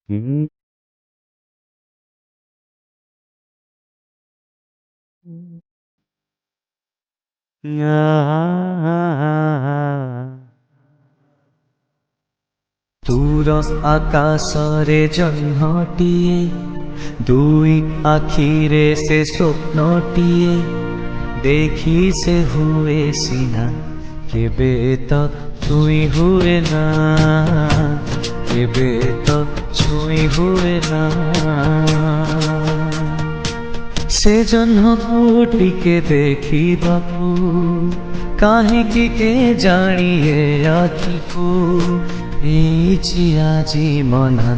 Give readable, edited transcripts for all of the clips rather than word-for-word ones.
Mm. ଦୂର ଆକାଶରେ ଜହ୍ନଟିଏ, ଦୁଇ ଆଖିରେ ସେ ସ୍ୱପ୍ନଟିଏ, ଦେଖି ସେ ହୁଏ ସିନା, କେବେ ତ ଛୁଇଁ ହୁଏ ନା, କେବେ ତ ଛୁଇଁ ହୁଏ ନା। ସେ ଜହ୍ନକୁ ଟିକେ ଦେଖିବାକୁ କାହିଁକି କେଜାଣି ଏ ଆଖିକୁ ହେଇଛି ଆଜି ମନା,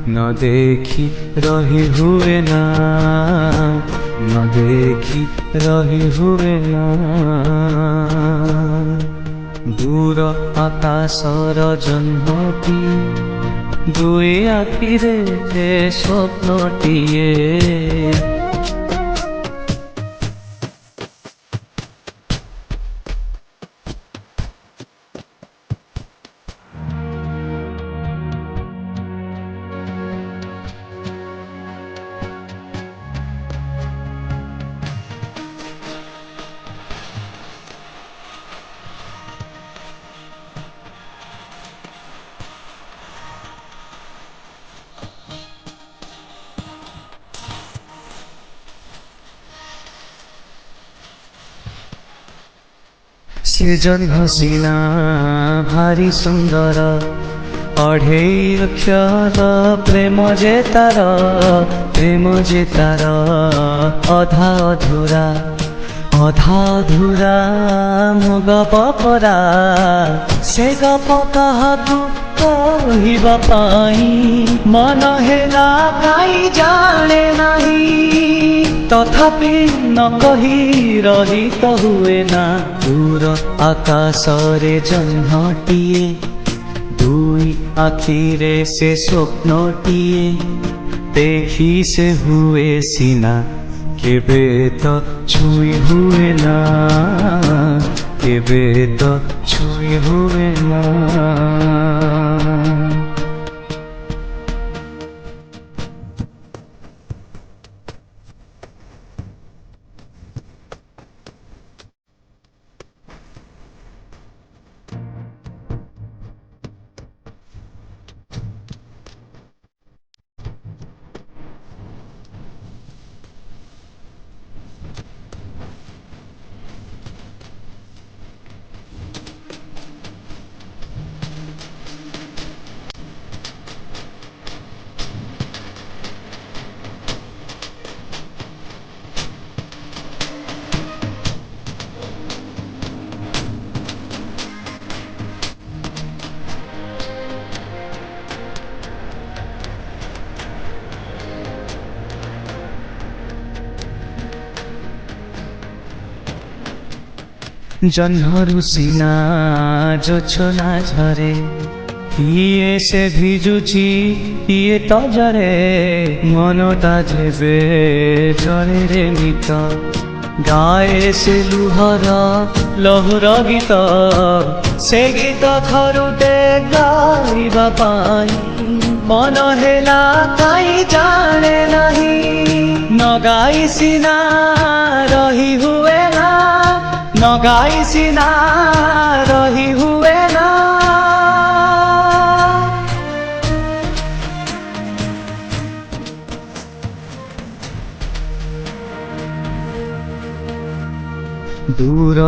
ନ ଦେଖି ରହି ହୁଏ ନା, ନ ଦେଖି ରହି ହୁଏ ନା। ଦୂର ଆକାଶର ଜହ୍ନଟି, ଦୁଇ ଆଖିରେ ସେ ସ୍ୱପ୍ନଟିଏ। ସେ ଜହ୍ନ ସିନା ଭାରି ସୁନ୍ଦର, ଅଢ଼େଇ ଅକ୍ଷର ପ୍ରେମ ଯେ ତାର, ପ୍ରେମ ଯେ ତାର ଅଧା ଅଧୁରା, ଅଧା ଅଧୁରା ମୋ ଗପ ପରା। ସେ ଗପ କାହାକୁ କହିବା ପାଇଁ ମନ ହେଲା କାହିଁ ଜାଣେ ନାହିଁ, ତଥାପି ନ କହି ରହି ତ ହୁଏ ନା। ଦୂର ଆକାଶରେ ଜହ୍ନଟିଏ, ଦୁଇ ଆଖିରେ ସେ ସ୍ୱପ୍ନଟିଏ, ଦେଖି ସେ ହୁଏ ସିନା, କେବେ ତ ଛୁଇଁ ହୁଏ ନା, କେବେ ତ ଛୁଇଁ ହୁଏ ନା। ଜହ୍ନରୁ ସିନା ଜୋଛନା ଝରେ, କିଏ ସେ ଭିଜୁଛି କିଏ ତ ଜରେ, ମନଟା ଯେବେ ଜଳରେ ନିତ, ଗାଏ ସେ ଲୁହର ଲହୁର ଗୀତ। ସେ ଗୀତ ଥରୁଟେ ଗାଇବା ପାଇଁ ମନ ହେଲା କାହିଁ ଜାଣେ ନାହିଁ, ନ ଗାଇ ସିନା ରହି ହୁଏ ନା, ନ ଗାଇ ସିନା ରହି ହୁଏ ନା। ଦୂର